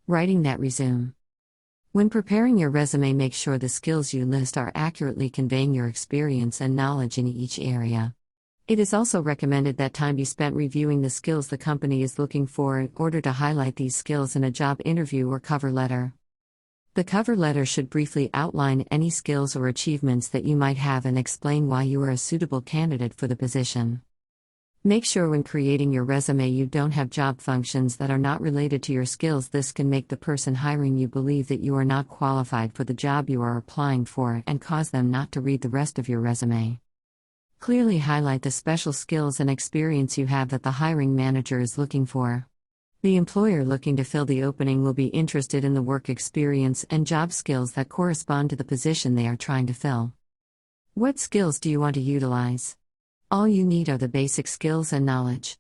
Writing that resume. When preparing your resume, make sure the skills you list are accurately conveying your experience and knowledge in each area. It is also recommended that time be spent reviewing the skills the company is looking for in order to highlight these skills in a job interview or cover letter. The cover letter should briefly outline any skills or achievements that you might have and explain why you are a suitable candidate for the position. Make sure when creating your resume you don't have job functions that are not related to your skills. This can make the person hiring you believe that you are not qualified for the job you are applying for and cause them not to read the rest of your resume. Clearly highlight the special skills and experience you have that the hiring manager is looking for. The employer looking to fill the opening will be interested in the work experience and job skills that correspond to the position they are trying to fill. What skills do you want to utilize? All you need are the basic skills and knowledge.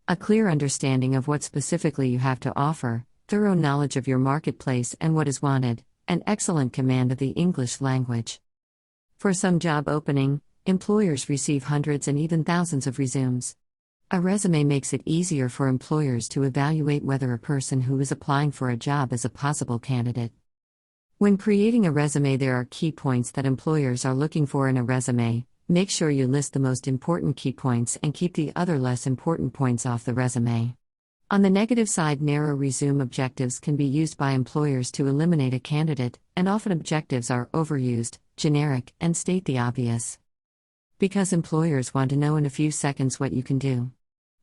A clear understanding of what specifically you have to offer, thorough knowledge of your marketplace and what is wanted, and excellent command of the English language. For some job opening, employers receive hundreds and even thousands of resumes. A resume makes it easier for employers to evaluate whether a person who is applying for a job is a possible candidate. When creating a resume, there are key points that employers are looking for in a resume. Make sure you list the most important key points and keep the other less important points off the resume. On the negative side, narrow resume objectives can be used by employers to eliminate a candidate, and often objectives are overused, generic, and state the obvious. Because employers want to know in a few seconds what you can do.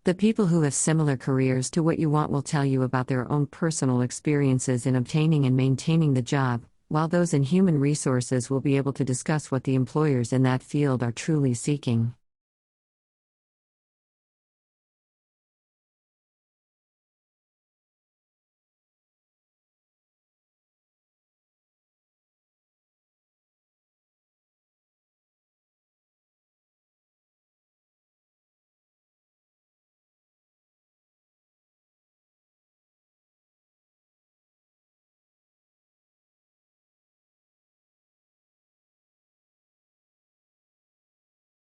The people who have similar careers to what you want will tell you about their own personal experiences in obtaining and maintaining the job, while those in human resources will be able to discuss what the employers in that field are truly seeking.